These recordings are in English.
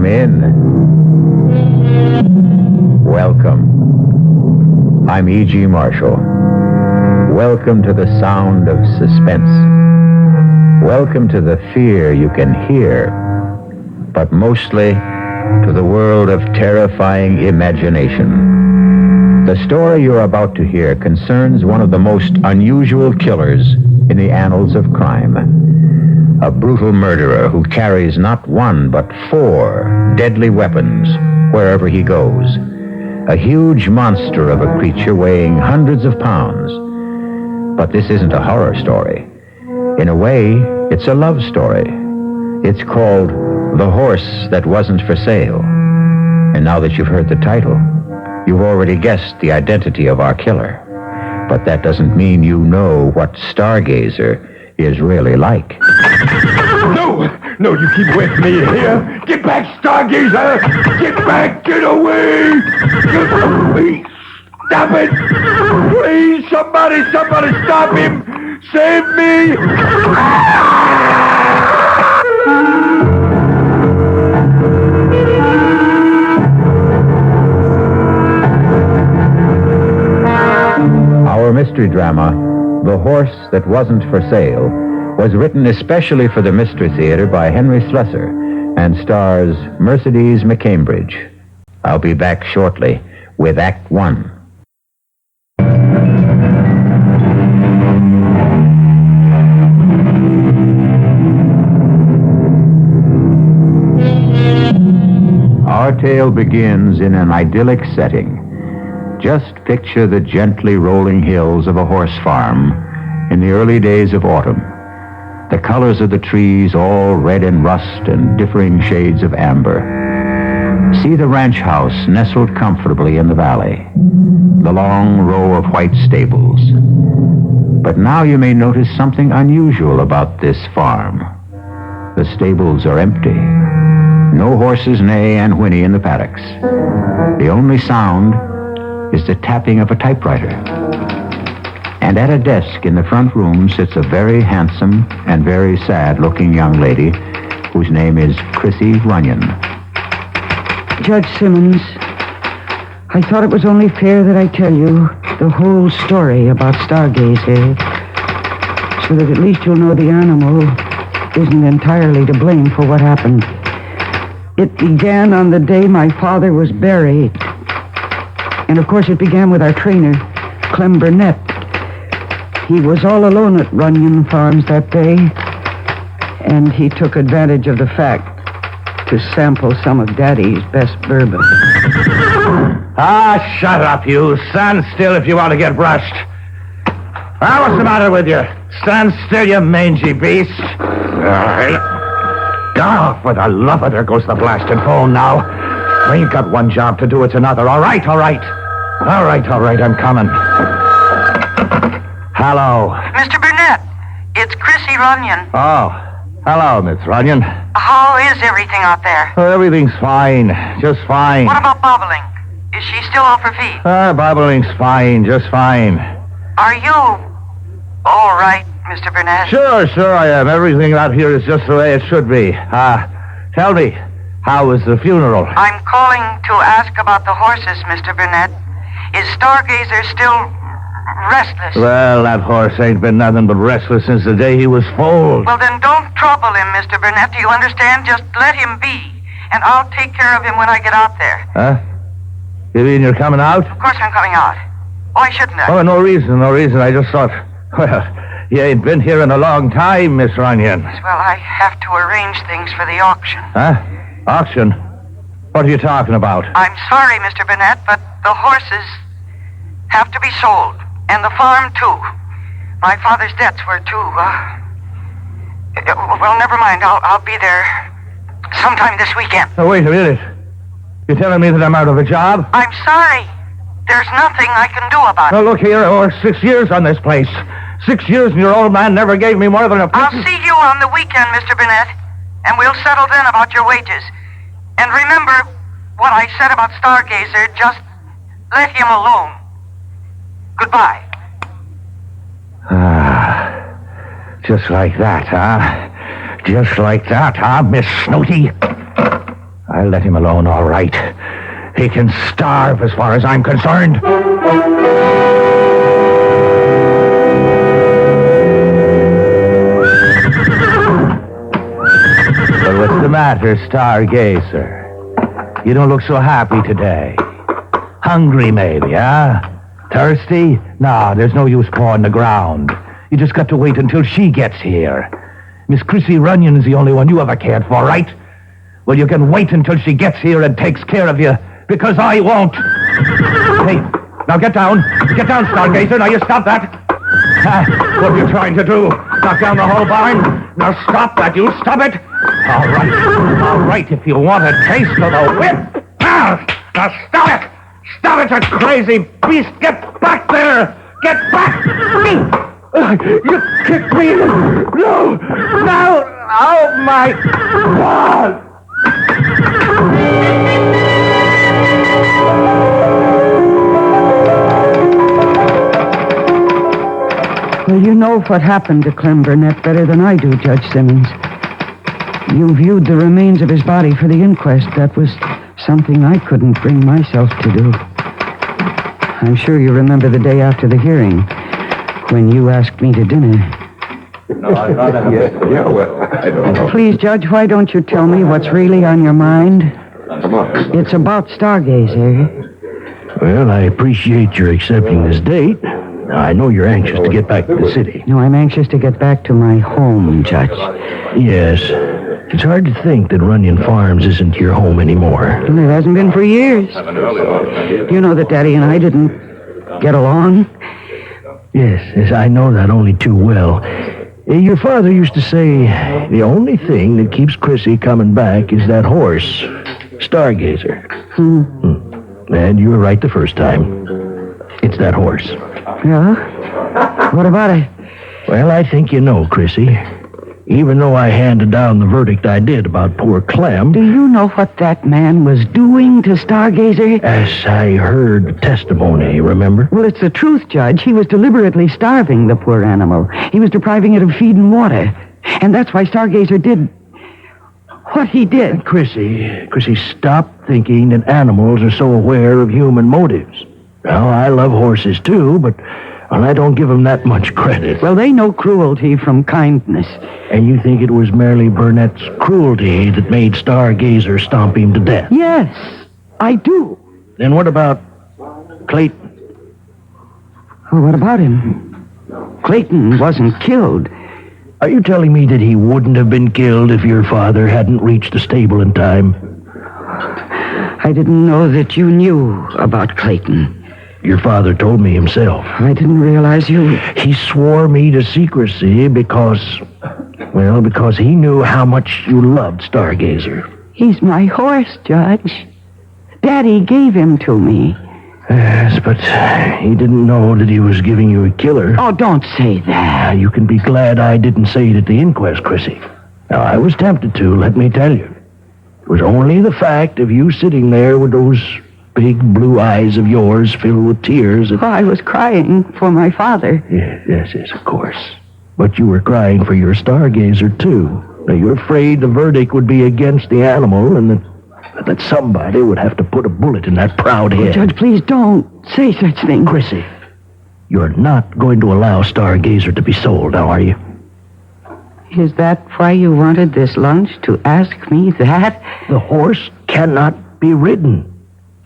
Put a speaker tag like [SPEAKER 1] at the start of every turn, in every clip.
[SPEAKER 1] Come in. Welcome. I'm E.G. Marshall. Welcome to the sound of suspense. Welcome to the fear you can hear, but mostly to the world of terrifying imagination. The story you're about to hear concerns one of the most unusual killers in the annals of crime. A brutal murderer who carries not one but 4 deadly weapons wherever he goes. A huge monster of a creature weighing hundreds of pounds. But this isn't a horror story. In a way, it's a love story. It's called The Horse That Wasn't for Sale. And now that you've heard the title, you've already guessed the identity of our killer. But that doesn't mean you know what Stargazer is really like.
[SPEAKER 2] No, you keep away from me here. Get back, Stargazer! Get back, get away! Please, stop it! Please, somebody stop him! Save me!
[SPEAKER 1] Our mystery drama, The Horse That Wasn't for Sale, was written especially for the Mystery Theater by Henry Slessor and stars Mercedes McCambridge. I'll be back shortly with Act 1. Our tale begins in an idyllic setting. Just picture the gently rolling hills of a horse farm in the early days of autumn. The colors of the trees all red and rust and differing shades of amber. See the ranch house nestled comfortably in the valley. The long row of white stables. But now you may notice something unusual about this farm. The stables are empty. No horses neigh and whinny in the paddocks. The only sound is the tapping of a typewriter. And at a desk in the front room sits a very handsome and very sad-looking young lady whose name is Crissie Runyon.
[SPEAKER 3] Judge Simmons, I thought it was only fair that I tell you the whole story about Stargazer, so that at least you'll know the animal isn't entirely to blame for what happened. It began on the day my father was buried. And of course it began with our trainer, Clem Burnett. He was all alone at Runyon Farms that day, and he took advantage of the fact to sample some of Daddy's best bourbon.
[SPEAKER 2] Ah, shut up, you. Stand still if you want to get brushed. Ah, what's the matter with you? Stand still, you mangy beast. Oh, for the love of... There goes the blasted phone now. I ain't got one job to do, it's another. All right, I'm coming. Hello.
[SPEAKER 4] Mr. Burnett, it's Crissie Runyon.
[SPEAKER 2] Oh, hello, Miss Runyon.
[SPEAKER 4] How is everything out there?
[SPEAKER 2] Oh, everything's fine, just fine.
[SPEAKER 4] What about Bobolink? Is she still off her feet?
[SPEAKER 2] Bobblink's fine, just fine.
[SPEAKER 4] Are you all right, Mr. Burnett?
[SPEAKER 2] Sure, I am. Everything out here is just the way it should be. Tell me, how was the funeral?
[SPEAKER 4] I'm calling to ask about the horses, Mr. Burnett. Is Stargazer still restless?
[SPEAKER 2] Well, that horse ain't been nothing but restless since the day he was foaled.
[SPEAKER 4] Well, then don't trouble him, Mr. Burnett. Do you understand? Just let him be. And I'll take care of him when I get out there.
[SPEAKER 2] Huh? You mean you're coming out?
[SPEAKER 4] Of course I'm coming out. Why shouldn't I?
[SPEAKER 2] Oh, no reason. I just thought, well, you ain't been here in a long time, Miss Runyon.
[SPEAKER 4] Well, I have to arrange things for the auction.
[SPEAKER 2] Huh? Auction? What are you talking about?
[SPEAKER 4] I'm sorry, Mr. Burnett, but the horses have to be sold. And the farm, too. My father's debts were, too. Well, never mind. I'll be there sometime this weekend.
[SPEAKER 2] Oh, wait a minute. You're telling me that I'm out of a job?
[SPEAKER 4] I'm sorry. There's nothing I can do about it.
[SPEAKER 2] Well, look here. I worked 6 years on this place. 6 years, and your old man never gave me more than a...
[SPEAKER 4] I'll see you on the weekend, Mr. Burnett. And we'll settle then about your wages. And remember what I said about Stargazer. Just let him alone. Goodbye.
[SPEAKER 2] Just like that, huh? Just like that, huh, Miss Snooty? I I'll let him alone, all right. He can starve as far as I'm concerned. Well, what's the matter, Stargazer? You don't look so happy today. Hungry, maybe, huh? Thirsty? No, there's no use pawing the ground. You just got to wait until she gets here. Miss Crissie Runyon is the only one you ever cared for, right? Well, you can wait until she gets here and takes care of you, because I won't. Hey, now get down. Get down, Stargazer. Now you stop that. What are you trying to do? Knock down the whole barn? Now stop that. You stop it. All right, if you want a taste of the whip. Now stop it. Stop it, you crazy beast. Get back there. Get back. You kicked me. No. Oh, my God.
[SPEAKER 3] Well, you know what happened to Clem Burnett better than I do, Judge Simmons. You viewed the remains of his body for the inquest. That was something I couldn't bring myself to do. I'm sure you remember the day after the hearing, when you asked me to dinner.
[SPEAKER 2] No, I'm not. Yeah, well, I don't know.
[SPEAKER 3] Please, Judge, why don't you tell me what's really on your mind?
[SPEAKER 2] Come on.
[SPEAKER 3] It's about Stargazer.
[SPEAKER 5] Well, I appreciate your accepting this date. I know you're anxious to get back to the city.
[SPEAKER 3] No, I'm anxious to get back to my home, Judge.
[SPEAKER 5] Yes. It's hard to think that Runyon Farms isn't your home anymore.
[SPEAKER 3] Well, it hasn't been for years. You know that Daddy and I didn't get along.
[SPEAKER 5] Yes, I know that only too well. Your father used to say, the only thing that keeps Crissie coming back is that horse, Stargazer. And you were right the first time. It's that horse.
[SPEAKER 3] Yeah? What about it?
[SPEAKER 5] Well, I think you know, Crissie. Even though I handed down the verdict I did about poor Clem...
[SPEAKER 3] Do you know what that man was doing to Stargazer?
[SPEAKER 5] As I heard the testimony, remember?
[SPEAKER 3] Well, it's the truth, Judge. He was deliberately starving the poor animal. He was depriving it of feed and water. And that's why Stargazer did what he did.
[SPEAKER 5] Crissie, stop thinking that animals are so aware of human motives. Well, I love horses too, but I don't give them that much credit.
[SPEAKER 3] Well, they know cruelty from kindness.
[SPEAKER 5] And you think it was merely Burnett's cruelty that made Stargazer stomp him to death?
[SPEAKER 3] Yes, I do.
[SPEAKER 5] Then what about Clayton?
[SPEAKER 3] Well, what about him? Clayton wasn't killed.
[SPEAKER 5] Are you telling me that he wouldn't have been killed if your father hadn't reached the stable in time?
[SPEAKER 3] I didn't know that you knew about Clayton.
[SPEAKER 5] Your father told me himself.
[SPEAKER 3] I didn't realize you...
[SPEAKER 5] He swore me to secrecy because he knew how much you loved Stargazer.
[SPEAKER 3] He's my horse, Judge. Daddy gave him to me.
[SPEAKER 5] Yes, but he didn't know that he was giving you a killer.
[SPEAKER 3] Oh, don't say that.
[SPEAKER 5] You can be glad I didn't say it at the inquest, Crissie. Now, I was tempted to, let me tell you. It was only the fact of you sitting there with those big blue eyes of yours filled with tears.
[SPEAKER 3] Oh, I was crying for my father.
[SPEAKER 5] Yes, of course. But you were crying for your Stargazer, too. Now, you're afraid the verdict would be against the animal and that somebody would have to put a bullet in that proud head.
[SPEAKER 3] Oh, Judge, please don't say such things.
[SPEAKER 5] Crissie, you're not going to allow Stargazer to be sold, now are you?
[SPEAKER 3] Is that why you wanted this lunch, to ask me that?
[SPEAKER 5] The horse cannot be ridden.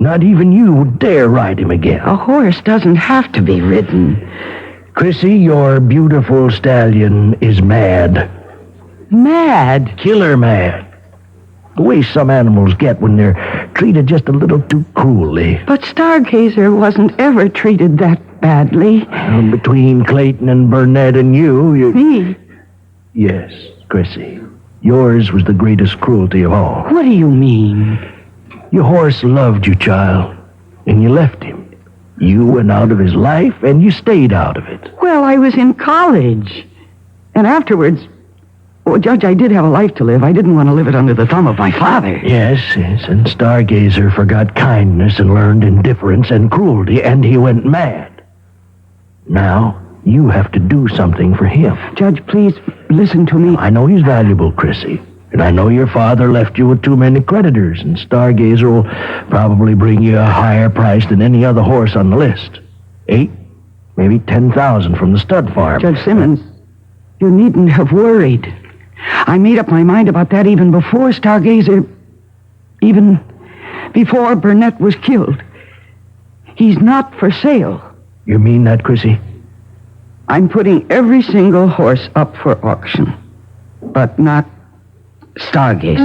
[SPEAKER 5] Not even you would dare ride him again.
[SPEAKER 3] A horse doesn't have to be ridden.
[SPEAKER 5] Crissie, your beautiful stallion is mad.
[SPEAKER 3] Mad?
[SPEAKER 5] Killer mad. The way some animals get when they're treated just a little too cruelly.
[SPEAKER 3] But Stargazer wasn't ever treated that badly.
[SPEAKER 5] Between Clayton and Burnett and you...
[SPEAKER 3] Me?
[SPEAKER 5] Yes, Crissie. Yours was the greatest cruelty of all.
[SPEAKER 3] What do you mean?
[SPEAKER 5] Your horse loved you, child, and you left him. You went out of his life, and you stayed out of it.
[SPEAKER 3] Well, I was in college. And afterwards... Well, Judge, I did have a life to live. I didn't want to live it under the thumb of my father.
[SPEAKER 5] Yes, and Stargazer forgot kindness and learned indifference and cruelty, and he went mad. Now, you have to do something for him.
[SPEAKER 3] Judge, please listen to me.
[SPEAKER 5] I know he's valuable, Crissie, And I know your father left you with too many creditors, and Stargazer will probably bring you a higher price than any other horse on the list. 8, maybe 10,000 from the stud farm.
[SPEAKER 3] Judge Simmons, you needn't have worried. I made up my mind about that even before Stargazer, even before Burnett was killed. He's not for sale.
[SPEAKER 5] You mean that, Crissie?
[SPEAKER 3] I'm putting every single horse up for auction, but not Stargazer.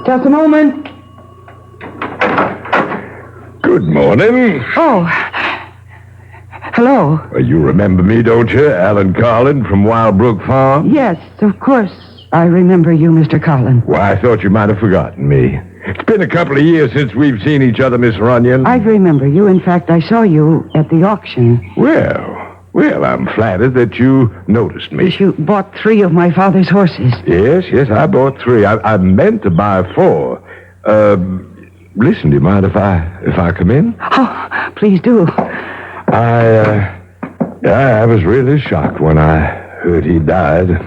[SPEAKER 3] Just a moment.
[SPEAKER 2] Good morning.
[SPEAKER 3] Oh. Hello.
[SPEAKER 2] You remember me, don't you? Alan Carlin from Wildbrook Farm?
[SPEAKER 3] Yes, of course. I remember you, Mr. Carlin.
[SPEAKER 2] Why, I thought you might have forgotten me. It's been a couple of years since we've seen each other, Miss Runyon.
[SPEAKER 3] I remember you. In fact, I saw you at the auction.
[SPEAKER 2] Well, I'm flattered that you noticed me.
[SPEAKER 3] You bought 3 of my father's horses.
[SPEAKER 2] Yes, I bought 3. I meant to buy 4. Listen, do you mind if I come in?
[SPEAKER 3] Oh, please do.
[SPEAKER 2] I was really shocked when I heard he died.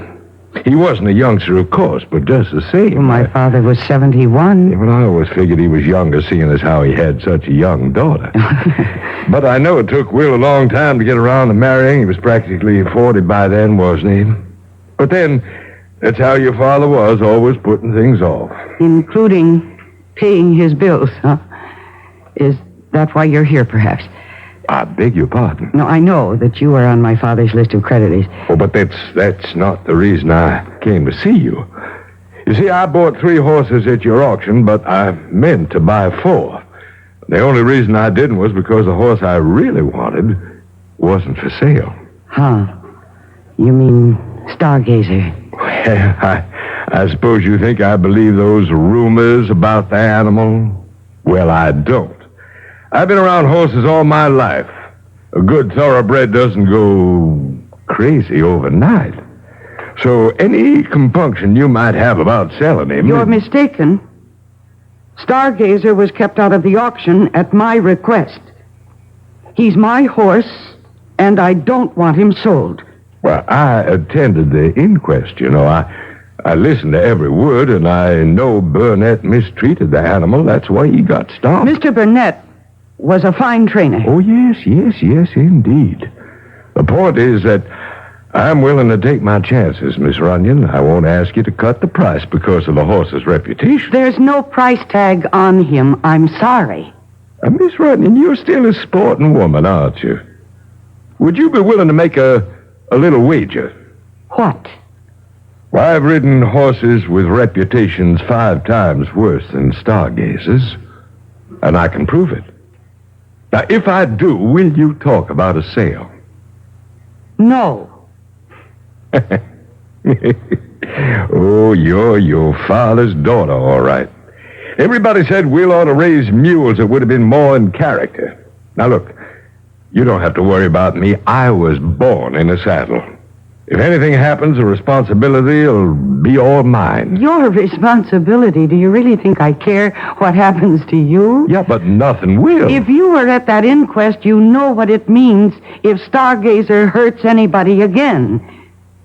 [SPEAKER 2] He wasn't a youngster, of course, but just the same.
[SPEAKER 3] Well, my father was 71.
[SPEAKER 2] Well, I always figured he was younger, seeing as how he had such a young daughter. But I know it took Will a long time to get around to marrying. He was practically 40 by then, wasn't he? But then, that's how your father was, always putting things off.
[SPEAKER 3] Including paying his bills, huh? Is that why you're here, perhaps?
[SPEAKER 2] I beg your pardon.
[SPEAKER 3] No, I know that you are on my father's list of creditors.
[SPEAKER 2] Oh, but that's not the reason I came to see you. You see, I bought 3 horses at your auction, but I meant to buy 4. The only reason I didn't was because the horse I really wanted wasn't for sale.
[SPEAKER 3] Huh. You mean Stargazer?
[SPEAKER 2] Well, I suppose you think I believe those rumors about the animal? Well, I don't. I've been around horses all my life. A good thoroughbred doesn't go crazy overnight. So any compunction you might have about selling him...
[SPEAKER 3] You're mistaken. Stargazer was kept out of the auction at my request. He's my horse, and I don't want him sold.
[SPEAKER 2] Well, I attended the inquest, you know. I listened to every word, and I know Burnett mistreated the animal. That's why he got stopped.
[SPEAKER 3] Mr. Burnett was a fine trainer.
[SPEAKER 2] Oh, yes, indeed. The point is that I'm willing to take my chances, Miss Runyon. I won't ask you to cut the price because of the horse's reputation.
[SPEAKER 3] There's no price tag on him. I'm sorry.
[SPEAKER 2] Miss Runyon, you're still a sporting woman, aren't you? Would you be willing to make a little wager?
[SPEAKER 3] What?
[SPEAKER 2] Well, I've ridden horses with reputations 5 times worse than Stargazer's, and I can prove it. Now, if I do, will you talk about a sale?
[SPEAKER 3] No.
[SPEAKER 2] Oh, you're your father's daughter, all right. Everybody said Will ought to raise mules that would have been more in character. Now, look, you don't have to worry about me. I was born in a saddle. If anything happens, the responsibility will be all mine.
[SPEAKER 3] Your responsibility? Do you really think I care what happens to you?
[SPEAKER 2] Yeah, but nothing will.
[SPEAKER 3] If you were at that inquest, you know what it means if Stargazer hurts anybody again.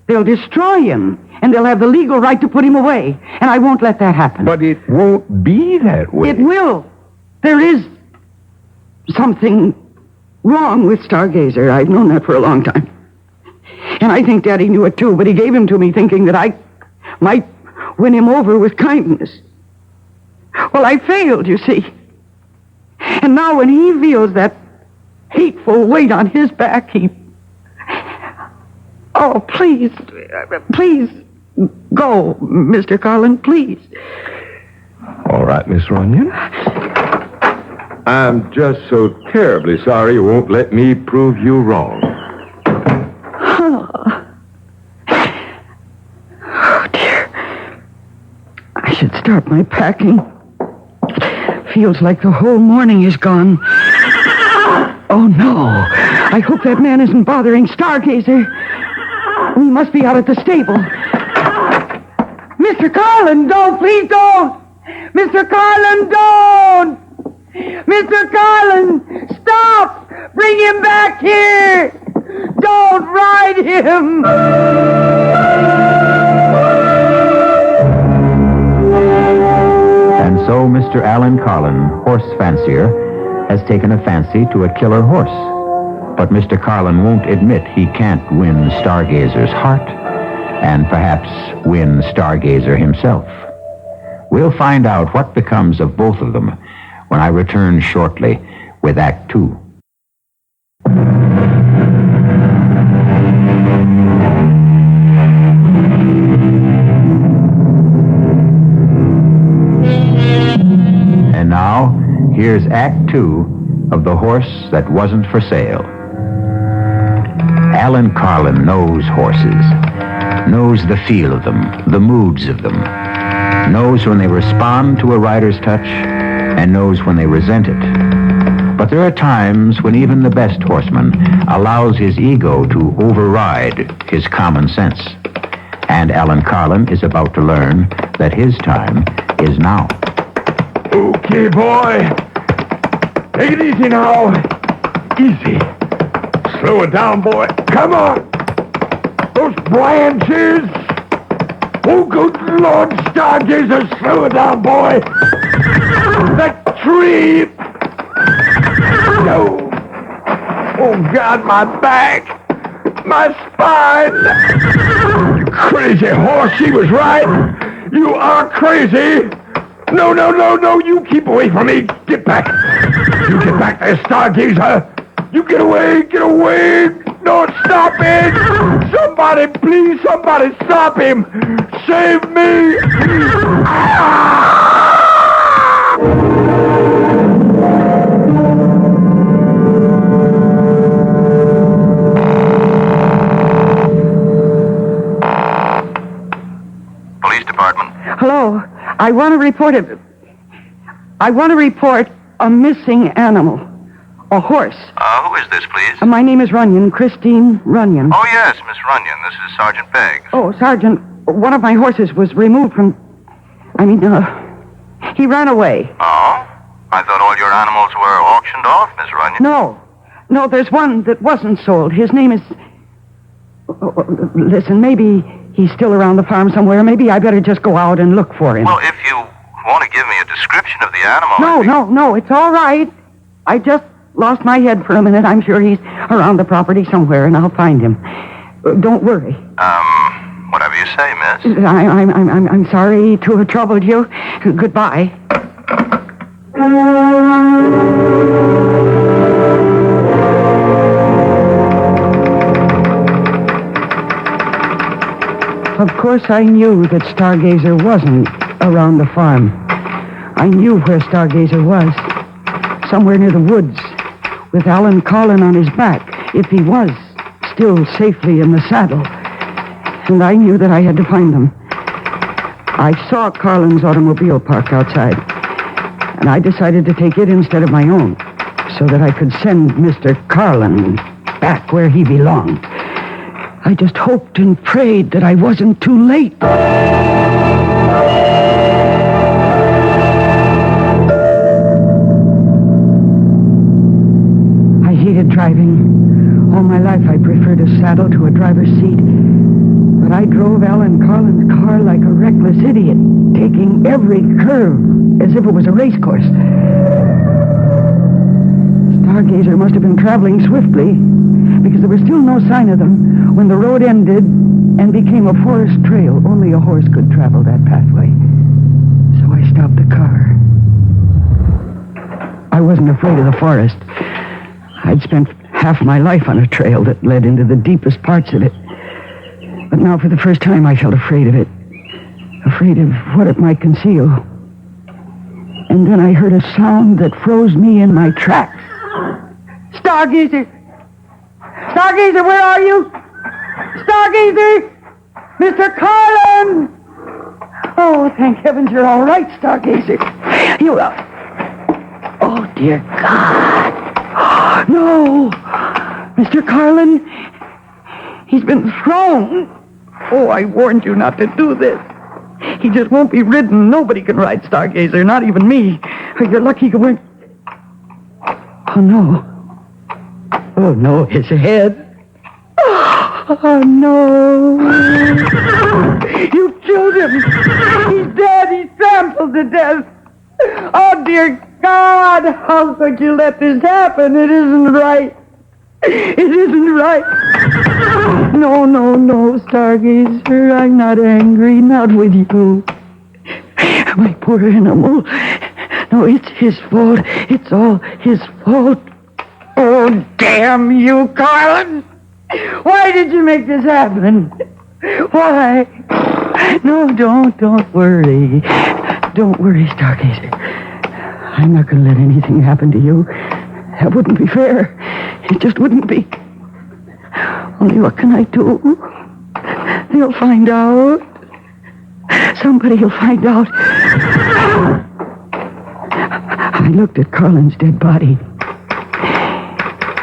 [SPEAKER 3] They'll destroy him, and they'll have the legal right to put him away. And I won't let that happen.
[SPEAKER 2] But it won't be that way.
[SPEAKER 3] It will. There is something wrong with Stargazer. I've known that for a long time. And I think Daddy knew it too, but he gave him to me thinking that I might win him over with kindness. Well, I failed, you see. And now when he feels that hateful weight on his back, he... Oh, please go, Mr. Carlin, please.
[SPEAKER 2] All right, Miss Runyon. I'm just so terribly sorry you won't let me prove you wrong.
[SPEAKER 3] Oh, dear. I should start my packing. Feels like the whole morning is gone. Oh, no. I hope that man isn't bothering Stargazer. He must be out at the stable. Mr. Carlin, don't, please don't! Mr. Carlin, don't! Mr. Carlin, stop! Bring him back here! Don't ride him!
[SPEAKER 1] And so Mr. Alan Carlin, horse fancier, has taken a fancy to a killer horse. But Mr. Carlin won't admit he can't win Stargazer's heart and perhaps win Stargazer himself. We'll find out what becomes of both of them when I return shortly with Act 2. And now, here's Act 2 of The Horse That Wasn't for Sale. Alan Carlin knows horses, knows the feel of them, the moods of them, knows when they respond to a rider's touch, and knows when they resent it. But there are times when even the best horseman allows his ego to override his common sense. And Alan Carlin is about to learn that his time is now.
[SPEAKER 2] Okay, boy. Take it easy now. Easy. Slow it down, boy. Come on. Those branches. Oh, good Lord, Stargazer, slow it down, boy. That tree. No. Oh, God, my back. My spine. You crazy horse, she was right. You are crazy. No, you keep away from me. Get back. You get back there, Stargazer. You get away. Don't stop it. Somebody, please, somebody stop him. Save me.
[SPEAKER 6] Police department.
[SPEAKER 3] Hello. I want to report a missing animal. A horse.
[SPEAKER 6] Who is this, please?
[SPEAKER 3] My name is Runyon, Crissie Runyon.
[SPEAKER 6] Oh, yes, Miss Runyon. This is Sergeant Beggs.
[SPEAKER 3] Oh, Sergeant, one of my horses was removed from... he ran away.
[SPEAKER 6] Oh? I thought all your animals were auctioned off, Miss Runyon.
[SPEAKER 3] No, there's one that wasn't sold. His name is... listen, maybe he's still around the farm somewhere. Maybe I better just go out and look for him.
[SPEAKER 6] Well, if you want to give me a description of the animal...
[SPEAKER 3] No, it's all right. I just lost my head for a minute. I'm sure he's around the property somewhere, and I'll find him. Don't worry.
[SPEAKER 6] Whatever you say, miss.
[SPEAKER 3] I'm sorry to have troubled you. Goodbye. Of course, I knew that Stargazer wasn't around the farm. I knew where Stargazer was. Somewhere near the woods, with Alan Carlin on his back, if he was still safely in the saddle. And I knew that I had to find them. I saw Carlin's automobile parked outside, and I decided to take it instead of my own, so that I could send Mr. Carlin back where he belonged. I just hoped and prayed that I wasn't too late. I hated driving. All my life I preferred a saddle to a driver's seat. But I drove Alan Carlin's car like a reckless idiot, taking every curve as if it was a race course. Stargazer must have been traveling swiftly, because there was still no sign of them when the road ended and became a forest trail. Only a horse could travel that pathway. So I stopped the car. I wasn't afraid of the forest. I'd spent half my life on a trail that led into the deepest parts of it. But now for the first time I felt afraid of it. Afraid of what it might conceal. And then I heard a sound that froze me in my tracks. Stargazer! Stargazer, where are you? Stargazer! Mr. Carlin! Oh, thank heavens you're all right, Stargazer. You are. Oh, dear God. No! Mr. Carlin, He's been thrown. Oh, I warned you not to do this. He just won't be ridden. Nobody can ride Stargazer, not even me. You're lucky you weren't... Oh, no. Oh, no, his head. Oh, no. You killed him. He's dead. He's trampled to death. Oh, dear God. How could you let this happen? It isn't right. It isn't right. No, Stargazer. I'm not angry. Not with you. My poor animal. No, it's his fault. It's all his fault. Oh, damn you, Carlin. Why did you make this happen? Why? No, don't worry. Don't worry, Stargazer. I'm not going to let anything happen to you. That wouldn't be fair. It just wouldn't be. Only what can I do? They'll find out. Somebody will find out. I looked at Carlin's dead body,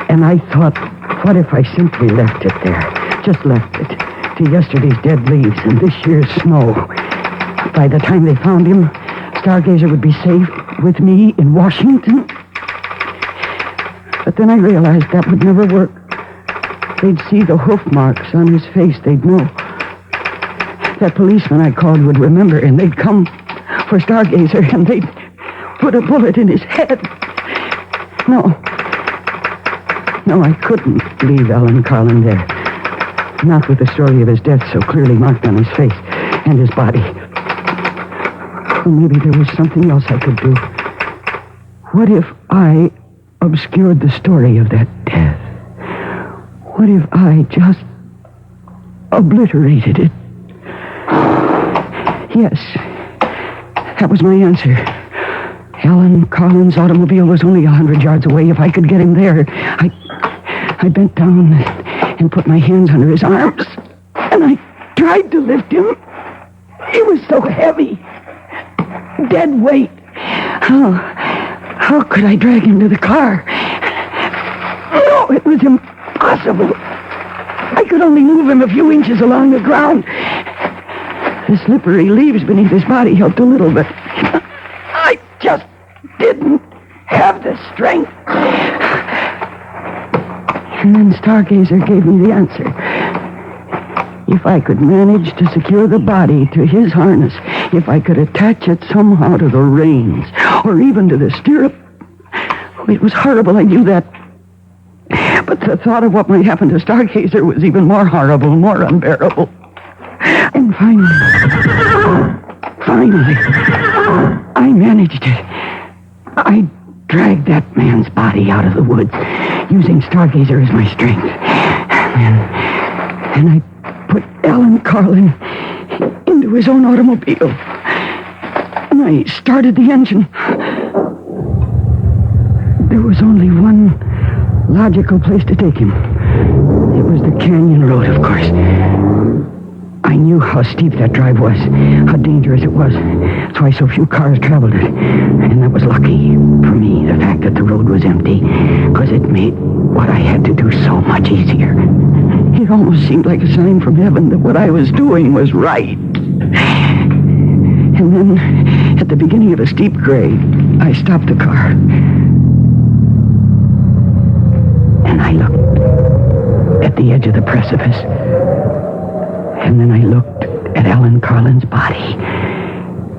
[SPEAKER 3] and I thought, what if I simply left it there? Just left it to yesterday's dead leaves and this year's snow. By the time they found him, Stargazer would be safe with me in Washington. But then I realized that would never work. They'd see the hoof marks on his face. They'd know. That policeman I called would remember, and they'd come for Stargazer, and they'd put a bullet in his head. No, I couldn't leave Alan Carlin there. Not with the story of his death so clearly marked on his face and his body. Or maybe there was something else I could do. What if I obscured the story of that death? What if I just obliterated it? Yes, that was my answer. Alan Carlin's automobile was only 100 yards away. If I could get him there, I bent down and put my hands under his arms, and I tried to lift him. He was so heavy. Dead weight. How could I drag him to the car? No, it was impossible. I could only move him a few inches along the ground. The slippery leaves beneath his body helped a little, but I just didn't have the strength. And then Stargazer gave me the answer. If I could manage to secure the body to his harness, if I could attach it somehow to the reins, or even to the stirrup. It was horrible, I knew that. But the thought of what might happen to Stargazer was even more horrible, more unbearable. And finally, I managed it. I dragged that man's body out of the woods, using Stargazer as my strength. And I put Alan Carlin into his own automobile. And I started the engine. There was only one logical place to take him. It was the canyon road, of course. I knew how steep that drive was, how dangerous it was. That's why so few cars traveled it. And that was lucky for me, the fact that the road was empty, because it made what I had to do so much easier. It almost seemed like a sign from heaven that what I was doing was right. And then, at the beginning of a steep grade, I stopped the car. And I looked at the edge of the precipice. And then I looked at Alan Carlin's body.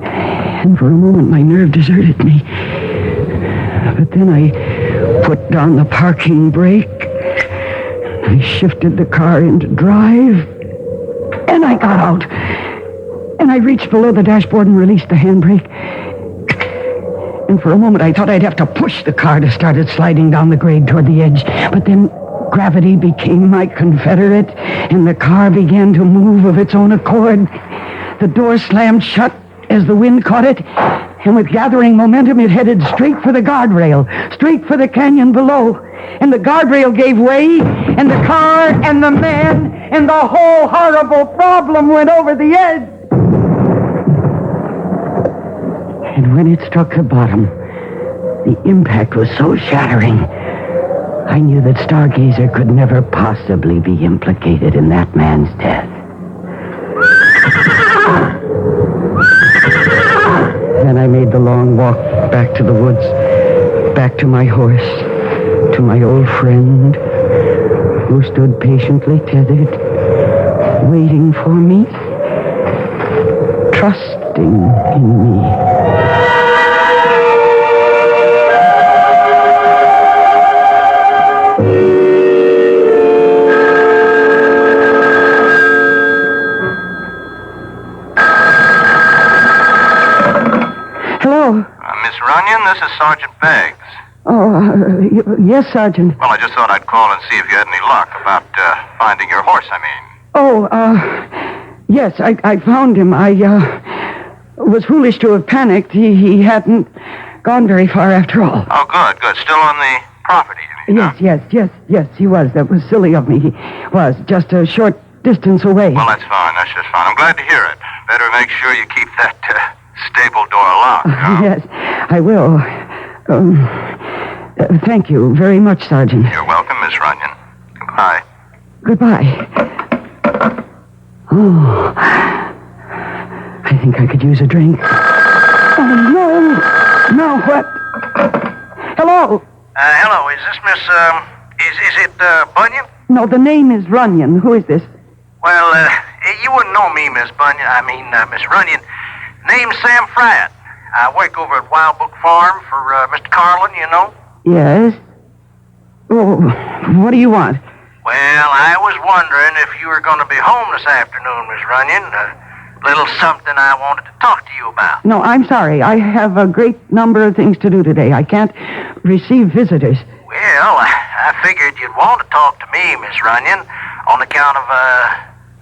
[SPEAKER 3] And for a moment, my nerve deserted me. But then I put down the parking brake. I shifted the car into drive. And I got out. And I reached below the dashboard and released the handbrake. And for a moment, I thought I'd have to push the car to start it sliding down the grade toward the edge. But then gravity became my confederate, and the car began to move of its own accord. The door slammed shut as the wind caught it, and with gathering momentum, it headed straight for the guardrail, straight for the canyon below. And the guardrail gave way, and the car and the man and the whole horrible problem went over the edge. And when it struck the bottom, the impact was so shattering I knew that Stargazer could never possibly be implicated in that man's death. Then I made the long walk back to the woods, back to my horse, to my old friend, who stood patiently tethered, waiting for me, trusting in me.
[SPEAKER 6] Miss Runyon, this is Sergeant Beggs.
[SPEAKER 3] Oh, yes, Sergeant.
[SPEAKER 6] Well, I just thought I'd call and see if you had any luck about finding your horse, I mean.
[SPEAKER 3] Oh, yes, I found him. I was foolish to have panicked. He hadn't gone very far after all.
[SPEAKER 6] Oh, good. Still on the property, you mean, huh?
[SPEAKER 3] Yes, he was. That was silly of me. He was just a short distance away.
[SPEAKER 6] Well, that's fine. That's just fine. I'm glad to hear it. Better make sure you keep that stable door locked, huh?
[SPEAKER 3] Yes, I will. Thank you very much, Sergeant.
[SPEAKER 6] You're welcome, Miss Runyon. Goodbye.
[SPEAKER 3] Goodbye. Oh, I think I could use a drink. Oh, no. No, what? Hello?
[SPEAKER 6] Hello, is this Miss, is it, Bunyan?
[SPEAKER 3] No, the name is Runyon. Who is this?
[SPEAKER 6] Well, you wouldn't know me, Miss Bunyan. Miss Runyon. Name's Sam Fryatt. I work over at Wild Book Farm for, Mr. Carlin, you know?
[SPEAKER 3] Yes? Oh, what do you want?
[SPEAKER 6] Well, I was wondering if you were going to be home this afternoon, Miss Runyon. A little something I wanted to talk to you about.
[SPEAKER 3] No, I'm sorry. I have a great number of things to do today. I can't receive visitors.
[SPEAKER 6] Well, I figured you'd want to talk to me, Miss Runyon, on account of,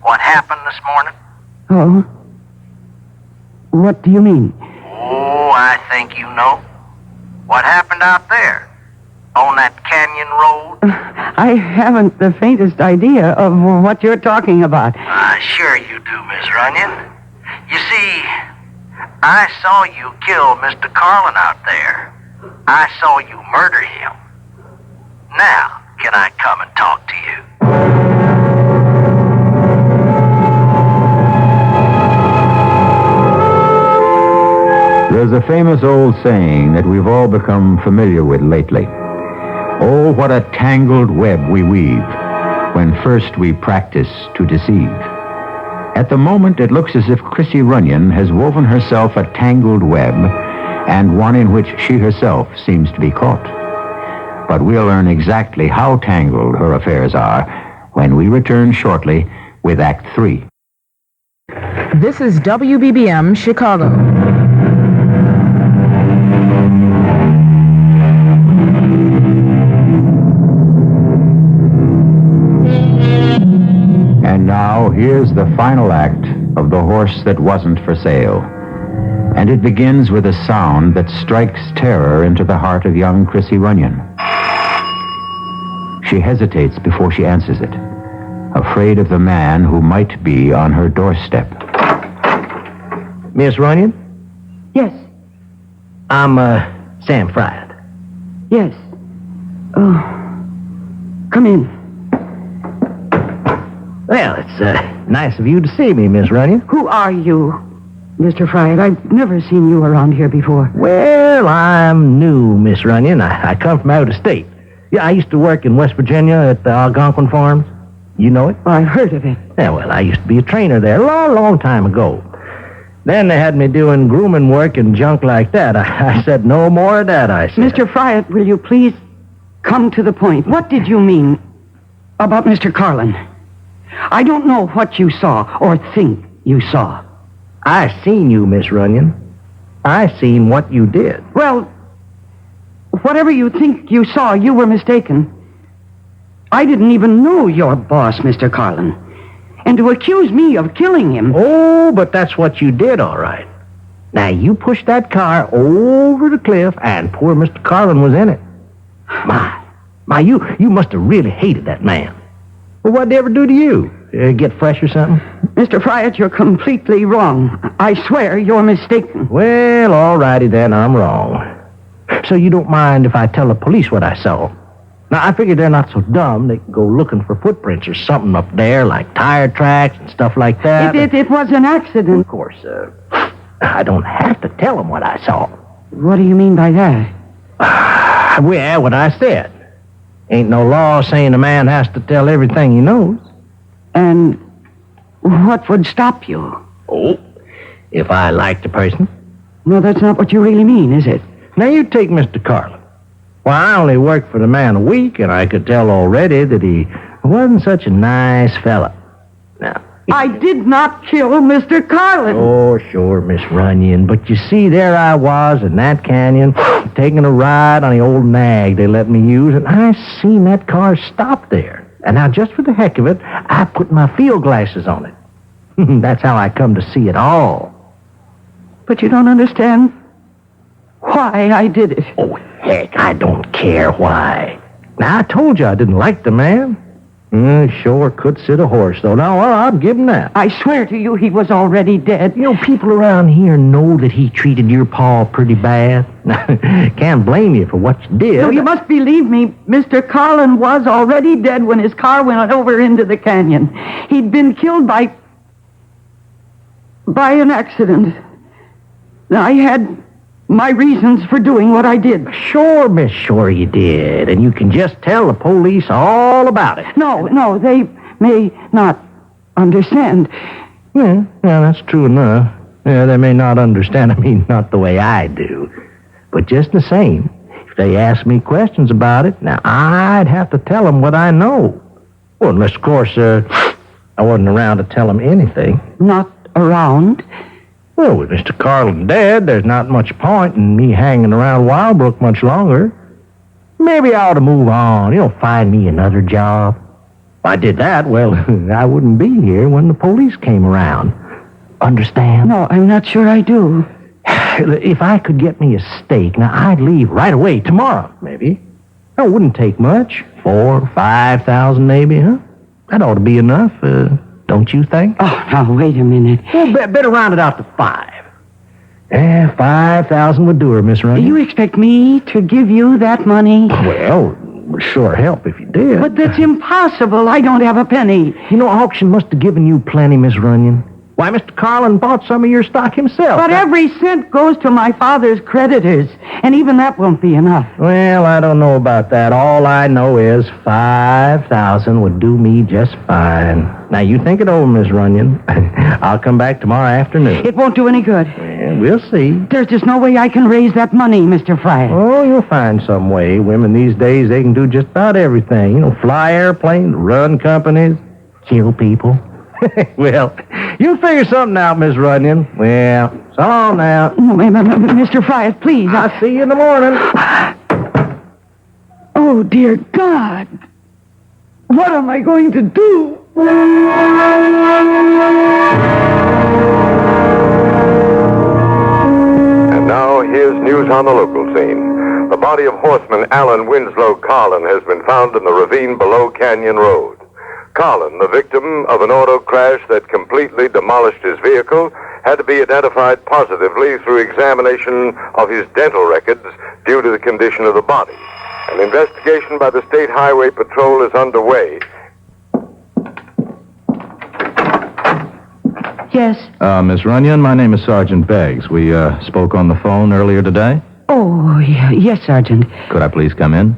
[SPEAKER 6] what happened this morning.
[SPEAKER 3] Oh? What do you mean?
[SPEAKER 6] Oh, I think you know. What happened out there? On that canyon road?
[SPEAKER 3] I haven't the faintest idea of what you're talking about.
[SPEAKER 6] Sure you do, Miss Runyon. You see, I saw you kill Mr. Carlin out there. I saw you murder him. Now, can I come and talk to you?
[SPEAKER 1] There's a famous old saying that we've all become familiar with lately. Oh, what a tangled web we weave when first we practice to deceive. At the moment, it looks as if Crissie Runyon has woven herself a tangled web, and one in which she herself seems to be caught. But we'll learn exactly how tangled her affairs are when we return shortly with Act 3.
[SPEAKER 7] This is WBBM Chicago.
[SPEAKER 1] And now, here's the final act of The Horse That Wasn't for Sale. And it begins with a sound that strikes terror into the heart of young Crissie Runyon. She hesitates before she answers it, afraid of the man who might be on her doorstep.
[SPEAKER 5] Miss Runyon?
[SPEAKER 3] Yes.
[SPEAKER 5] I'm, Sam Fryatt.
[SPEAKER 3] Yes. Oh. Come in.
[SPEAKER 5] Well, it's, nice of you to see me, Miss Runyon.
[SPEAKER 3] Who are you, Mr. Fryatt? I've never seen you around here before.
[SPEAKER 5] Well, I'm new, Miss Runyon. I come from out of state. Yeah, I used to work in West Virginia at the Algonquin Farms. You know it?
[SPEAKER 3] I heard of it.
[SPEAKER 5] Yeah, well, I used to be a trainer there a long, long time ago. Then they had me doing grooming work and junk like that. I said, no more of that, I said.
[SPEAKER 3] Mr. Fryatt, will you please come to the point? What did you mean about Mr. Carlin? I don't know what you saw or think you saw.
[SPEAKER 5] I seen you, Miss Runyon. I seen what you did.
[SPEAKER 3] Well, whatever you think you saw, you were mistaken. I didn't even know your boss, Mr. Carlin. And to accuse me of killing him...
[SPEAKER 5] Oh, but that's what you did, all right. Now, you pushed that car over the cliff, and poor Mr. Carlin was in it. My, you must have really hated that man. Well, what'd they ever do to you? Get fresh or something?
[SPEAKER 3] Mr. Fryatt, you're completely wrong. I swear you're mistaken.
[SPEAKER 5] Well, all righty then, I'm wrong. So you don't mind if I tell the police what I saw? Now, I figured they're not so dumb. They can go looking for footprints or something up there, like tire tracks and stuff like that.
[SPEAKER 3] It was an accident.
[SPEAKER 5] Of course, I don't have to tell them what I saw.
[SPEAKER 3] What do you mean by that?
[SPEAKER 5] Well, what I said. Ain't no law saying a man has to tell everything he knows.
[SPEAKER 3] And what would stop you?
[SPEAKER 5] Oh, if I liked the person.
[SPEAKER 3] No, that's not what you really mean, is it?
[SPEAKER 5] Now, you take Mr. Carlin. Well, I only worked for the man a week, and I could tell already that he wasn't such a nice fella. Now,
[SPEAKER 3] I did not kill Mr. Carlin.
[SPEAKER 5] oh, sure, Miss Runyon. But you see, there I was in that canyon, taking a ride on the old nag they let me use, and I seen that car stop there. And now, just for the heck of it, I put my field glasses on it. That's how I come to see it all.
[SPEAKER 3] But you don't understand why I did it.
[SPEAKER 5] Oh, heck, I don't care why. Now, I told you I didn't like the man. Sure could sit a horse, though. Now, I'll give him that.
[SPEAKER 3] I swear to you he was already dead.
[SPEAKER 5] You know, people around here know that he treated your pa pretty bad. Can't blame you for what you did.
[SPEAKER 3] No, you must believe me. Mr. Carlin was already dead when his car went over into the canyon. He'd been killed by an accident. I had my reasons for doing what I did.
[SPEAKER 5] Sure, Miss, sure you did. And you can just tell the police all about it.
[SPEAKER 3] No, they may not understand.
[SPEAKER 5] Yeah, that's true enough. Yeah, they may not understand. I mean, not the way I do. But just the same, if they ask me questions about it, now I'd have to tell them what I know. Well, unless, of course, I wasn't around to tell them anything.
[SPEAKER 3] Not around?
[SPEAKER 5] Well, with Mr. Carlin dead, there's not much point in me hanging around Wildbrook much longer. Maybe I ought to move on, find me another job. If I did that, well, I wouldn't be here when the police came around. Understand?
[SPEAKER 3] No, I'm not sure I do.
[SPEAKER 5] If I could get me a stake, now I'd leave right away, tomorrow, maybe. It wouldn't take much. 4,000 or 5,000 maybe, huh? That ought to be enough, don't you think?
[SPEAKER 3] Oh, now, wait a minute.
[SPEAKER 5] Well, better round it out to 5. 5,000 would do her, Miss Runyon.
[SPEAKER 3] You expect me to give you that money?
[SPEAKER 5] Well, it would sure help if you did.
[SPEAKER 3] But that's impossible. I don't have a penny.
[SPEAKER 5] Auction must have given you plenty, Miss Runyon. Why, Mr. Carlin bought some of your stock himself.
[SPEAKER 3] But every cent goes to my father's creditors, and even that won't be enough.
[SPEAKER 5] Well, I don't know about that. All I know is 5,000 would do me just fine. Now, you think it over, Miss Runyon. I'll come back tomorrow afternoon.
[SPEAKER 3] It won't do any good.
[SPEAKER 5] Yeah, we'll see.
[SPEAKER 3] There's just no way I can raise that money, Mr. Fryer.
[SPEAKER 5] Oh, you'll find some way. Women these days, they can do just about everything. Fly airplanes, run companies, kill people. Well, you figure something out, Miss Runyon. Well, so long now.
[SPEAKER 3] No, Mr. Fryer, please.
[SPEAKER 5] I'll see you in the morning.
[SPEAKER 3] Oh, dear God. What am I going to do?
[SPEAKER 2] And now, here's news on the local scene. The body of horseman Alan Winslow Carlin has been found in the ravine below Canyon Road. Carlin, the victim of an auto crash that completely demolished his vehicle, had to be identified positively through examination of his dental records due to the condition of the body. An investigation by the State Highway Patrol is underway.
[SPEAKER 3] Yes.
[SPEAKER 8] Miss Runyon, my name is Sergeant Beggs. We spoke on the phone earlier today.
[SPEAKER 3] Oh, yes, Sergeant.
[SPEAKER 8] Could I please come in?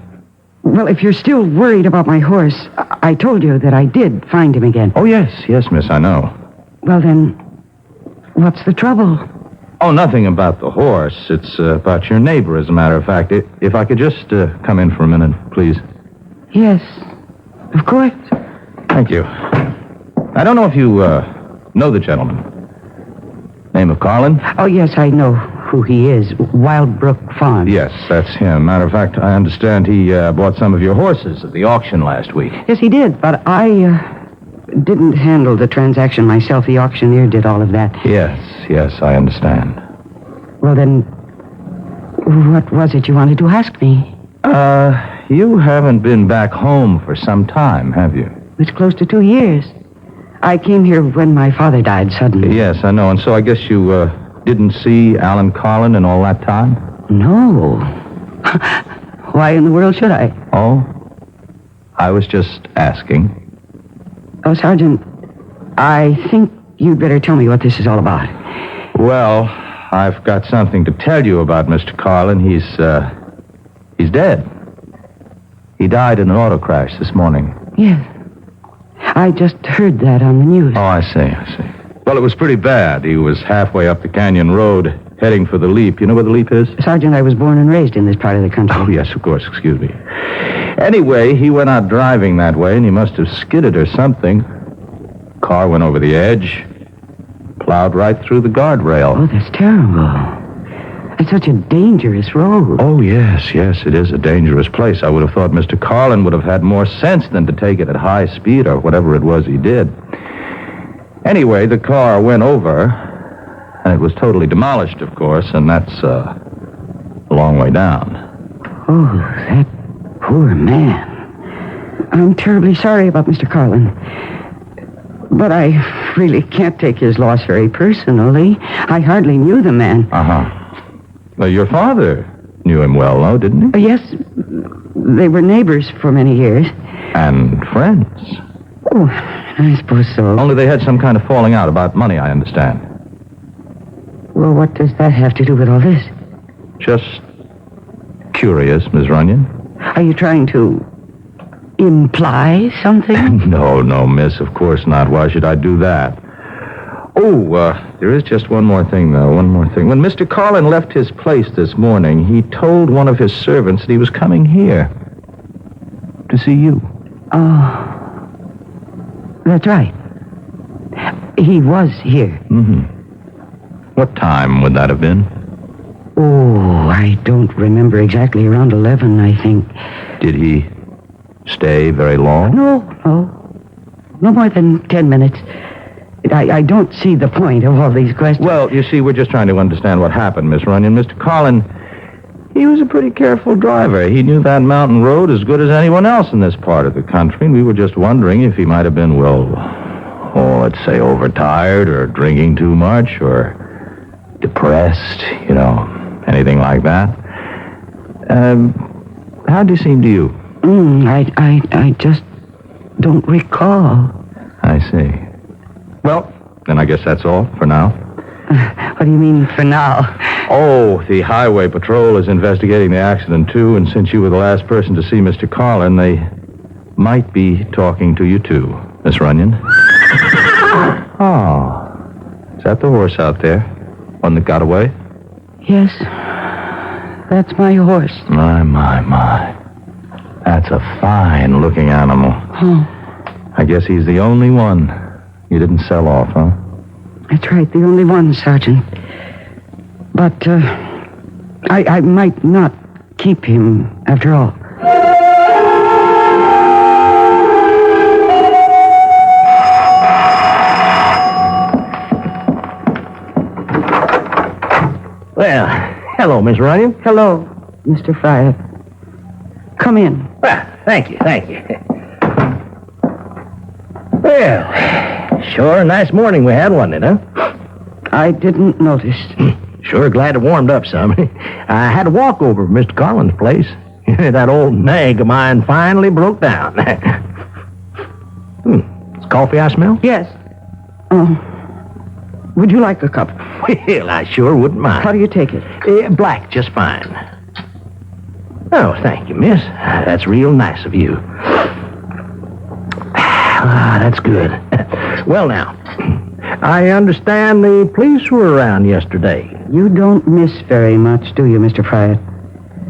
[SPEAKER 3] Well, if you're still worried about my horse, I told you that I did find him again.
[SPEAKER 8] Oh, yes, miss, I know.
[SPEAKER 3] Well, then, what's the trouble?
[SPEAKER 8] Oh, nothing about the horse. It's about your neighbor, as a matter of fact. If I could just come in for a minute, please.
[SPEAKER 3] Yes, of course.
[SPEAKER 8] Thank you. I don't know if you know the gentleman. Name of Carlin?
[SPEAKER 3] Oh, yes, I know who he is. Wildbrook Farm.
[SPEAKER 8] Yes, that's him. Matter of fact, I understand he bought some of your horses at the auction last week.
[SPEAKER 3] Yes, he did, but I didn't handle the transaction myself. The auctioneer did all of that.
[SPEAKER 8] Yes, I understand.
[SPEAKER 3] Well, then, what was it you wanted to ask me?
[SPEAKER 8] You haven't been back home for some time, have you?
[SPEAKER 3] It's close to 2 years. I came here when my father died suddenly.
[SPEAKER 8] Yes, I know, and so I guess you didn't see Alan Carlin in all that time?
[SPEAKER 3] No. Why in the world should I?
[SPEAKER 8] Oh? I was just asking.
[SPEAKER 3] Oh, Sergeant, I think you'd better tell me what this is all about.
[SPEAKER 8] Well, I've got something to tell you about Mr. Carlin. He's dead. He died in an auto crash this morning.
[SPEAKER 3] Yes. I just heard that on the news.
[SPEAKER 8] Oh, I see. Well, it was pretty bad. He was halfway up the canyon road, heading for the Leap. You know where the Leap is?
[SPEAKER 3] Sergeant, I was born and raised in this part of the country.
[SPEAKER 8] Oh, yes, of course. Excuse me. Anyway, he went out driving that way, and he must have skidded or something. Car went over the edge, plowed right through the guardrail.
[SPEAKER 3] Oh, that's terrible. It's such a dangerous road.
[SPEAKER 8] Oh, yes, it is a dangerous place. I would have thought Mr. Carlin would have had more sense than to take it at high speed or whatever it was he did. Anyway, the car went over, and it was totally demolished, of course, and that's a long way down.
[SPEAKER 3] Oh, that poor man. I'm terribly sorry about Mr. Carlin. But I really can't take his loss very personally. I hardly knew the man.
[SPEAKER 8] Uh-huh. Well, your father knew him well, though, didn't he?
[SPEAKER 3] Yes, they were neighbors for many years.
[SPEAKER 8] And friends.
[SPEAKER 3] Oh, I suppose so.
[SPEAKER 8] Only they had some kind of falling out about money, I understand.
[SPEAKER 3] Well, what does that have to do with all this?
[SPEAKER 8] Just curious, Miss Runyon.
[SPEAKER 3] Are you trying to imply something?
[SPEAKER 8] No, miss, of course not. Why should I do that? Oh, there is just one more thing, though. One more thing. When Mr. Carlin left his place this morning, he told one of his servants that he was coming here to see you.
[SPEAKER 3] Oh, that's right. He was here.
[SPEAKER 8] Mm-hmm. What time would that have been?
[SPEAKER 3] Oh, I don't remember exactly. Around 11, I think.
[SPEAKER 8] Did he stay very long?
[SPEAKER 3] No more than 10 minutes. I don't see the point of all these questions.
[SPEAKER 8] Well, you see, we're just trying to understand what happened, Miss Runyon. Mr. Carlin, he was a pretty careful driver. He knew that mountain road as good as anyone else in this part of the country, and we were just wondering if he might have been, let's say overtired or drinking too much or depressed, anything like that. How'd he seem to you?
[SPEAKER 3] I just don't recall.
[SPEAKER 8] I see. Well, then I guess that's all for now.
[SPEAKER 3] What do you mean, for now?
[SPEAKER 8] Oh, the Highway Patrol is investigating the accident, too, and since you were the last person to see Mr. Carlin, they might be talking to you, too, Miss Runyon. Oh, is that the horse out there? One that got away?
[SPEAKER 3] Yes, that's my horse.
[SPEAKER 8] My. That's a fine-looking animal.
[SPEAKER 3] Oh.
[SPEAKER 8] I guess he's the only one you didn't sell off, huh?
[SPEAKER 3] That's right, the only one, Sergeant. But, I might not keep him, after all.
[SPEAKER 5] Well, hello, Miss Runyon.
[SPEAKER 3] Hello, Mr. Fryer. Come in.
[SPEAKER 5] Well, thank you. Well, sure a nice morning we had, wasn't it, huh?
[SPEAKER 3] I didn't notice.
[SPEAKER 5] Sure glad it warmed up some. I had to walk over to Mr. Carlin's place. That old nag of mine finally broke down. It's coffee I smell?
[SPEAKER 3] Yes. Would you like a cup?
[SPEAKER 5] Well, I sure wouldn't mind.
[SPEAKER 3] How do you take it?
[SPEAKER 5] Black, just fine. Oh, thank you, miss. That's real nice of you. That's good. Well, now, I understand the police were around yesterday.
[SPEAKER 3] You don't miss very much, do you, Mr. Fryer?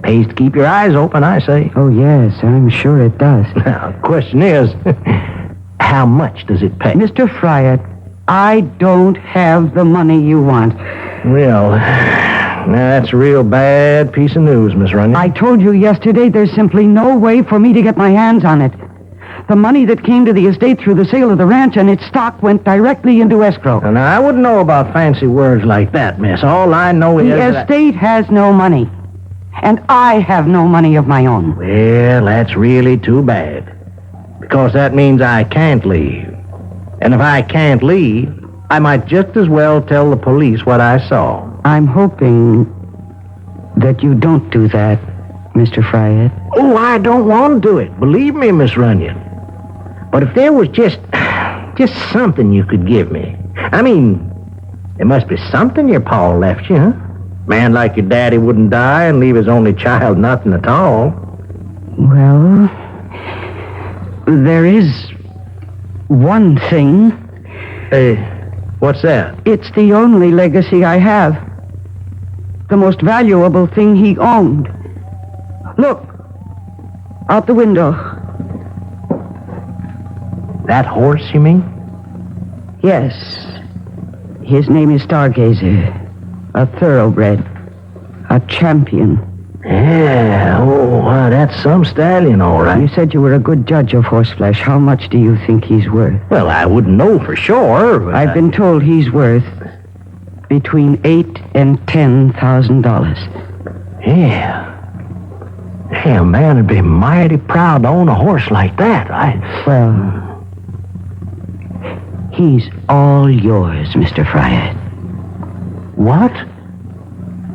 [SPEAKER 5] Pays to keep your eyes open, I say.
[SPEAKER 3] Oh, yes, I'm sure it does.
[SPEAKER 5] Now, the question is, how much does it pay?
[SPEAKER 3] Mr. Fryer, I don't have the money you want.
[SPEAKER 5] Well, that's a real bad piece of news, Miss Runyon.
[SPEAKER 3] I told you yesterday there's simply no way for me to get my hands on it. The money that came to the estate through the sale of the ranch and its stock went directly into escrow.
[SPEAKER 5] Now, I wouldn't know about fancy words like that, miss. All I know is
[SPEAKER 3] the estate has no money. And I have no money of my own.
[SPEAKER 5] Well, that's really too bad. Because that means I can't leave. And if I can't leave, I might just as well tell the police what I saw.
[SPEAKER 3] I'm hoping that you don't do that, Mr. Fryer.
[SPEAKER 5] Oh, I don't want to do it. Believe me, Miss Runyon. But if there was just something you could give me. I mean, there must be something your pa left you, huh? Man like your daddy wouldn't die and leave his only child nothing at all.
[SPEAKER 3] Well, there is one thing.
[SPEAKER 5] What's that?
[SPEAKER 3] It's the only legacy I have. The most valuable thing he owned. Look, out the window.
[SPEAKER 5] That horse, you mean?
[SPEAKER 3] Yes. His name is Stargazer. A thoroughbred. A champion.
[SPEAKER 5] Yeah, that's some stallion, all right.
[SPEAKER 3] You said you were a good judge of horseflesh. How much do you think he's worth?
[SPEAKER 5] Well, I wouldn't know for sure. But
[SPEAKER 3] I've been told he's worth between $8,000 and $10,000.
[SPEAKER 5] Yeah. Hey, a man would be mighty proud to own a horse like that.
[SPEAKER 3] Well, he's all yours, Mr. Fryatt.
[SPEAKER 5] What?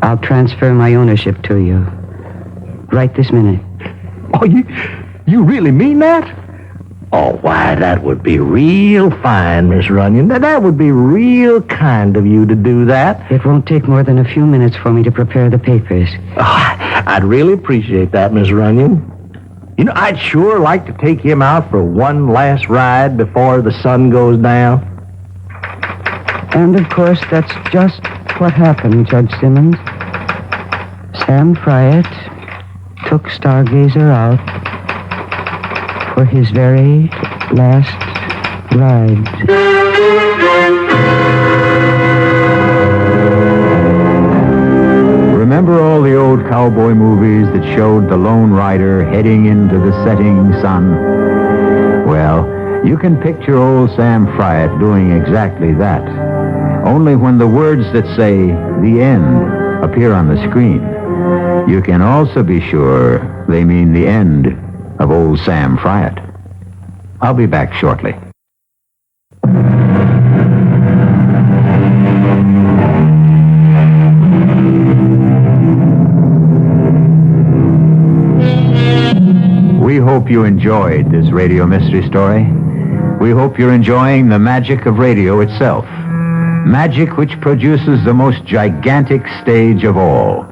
[SPEAKER 3] I'll transfer my ownership to you. Right this minute.
[SPEAKER 5] Oh, you really mean that? Oh, why, that would be real fine, Miss Runyon. That would be real kind of you to do that.
[SPEAKER 3] It won't take more than a few minutes for me to prepare the papers.
[SPEAKER 5] Oh, I'd really appreciate that, Miss Runyon. You know, I'd sure like to take him out for one last ride before the sun goes down.
[SPEAKER 3] And, of course, that's just what happened, Judge Simmons. Sam Fryatt took Stargazer out for his very last ride.
[SPEAKER 1] Remember all the old cowboy movies that showed the lone rider heading into the setting sun? Well, you can picture old Sam Fryatt doing exactly that. Only when the words that say the end appear on the screen, you can also be sure they mean the end of old Sam Fryatt. I'll be back shortly. We hope you enjoyed this radio mystery story. We hope you're enjoying the magic of radio itself. Magic which produces the most gigantic stage of all.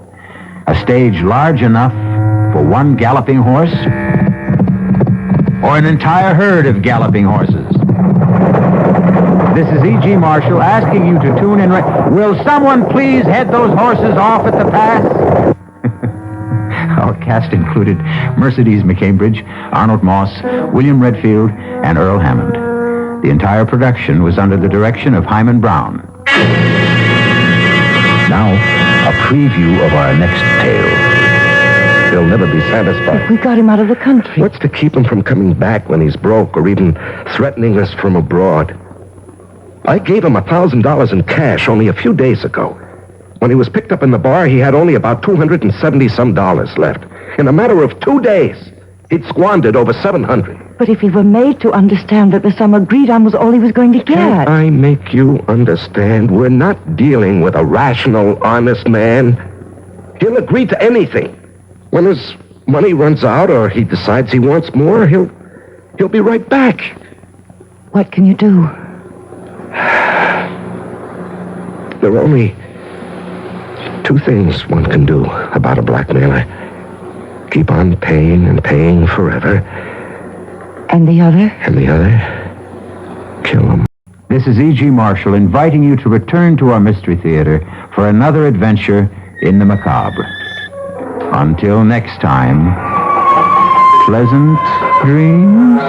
[SPEAKER 1] A stage large enough for one galloping horse or an entire herd of galloping horses. This is E.G. Marshall asking you to tune in. Will someone please head those horses off at the pass? Our cast included Mercedes McCambridge, Arnold Moss, William Redfield, and Earl Hammond. The entire production was under the direction of Hyman Brown. Now, a preview of our next tale. He'll never be satisfied.
[SPEAKER 9] We got him out of the country.
[SPEAKER 2] What's to keep him from coming back when he's broke or even threatening us from abroad? I gave him $1,000 in cash only a few days ago. When he was picked up in the bar, he had only about $270-some left. In a matter of 2 days, he'd squandered over $700.
[SPEAKER 9] But if he were made to understand that the sum agreed on was all he was going to get.
[SPEAKER 2] Can't I make you understand? We're not dealing with a rational, honest man. He'll agree to anything. When his money runs out or he decides he wants more, he'll be right back.
[SPEAKER 9] What can you do?
[SPEAKER 2] There are only 2 things one can do about a blackmailer. Keep on paying and paying forever.
[SPEAKER 9] And the other?
[SPEAKER 2] And the other, kill him.
[SPEAKER 1] This is E.G. Marshall inviting you to return to our Mystery Theater for another adventure in the macabre. Until next time, pleasant dreams.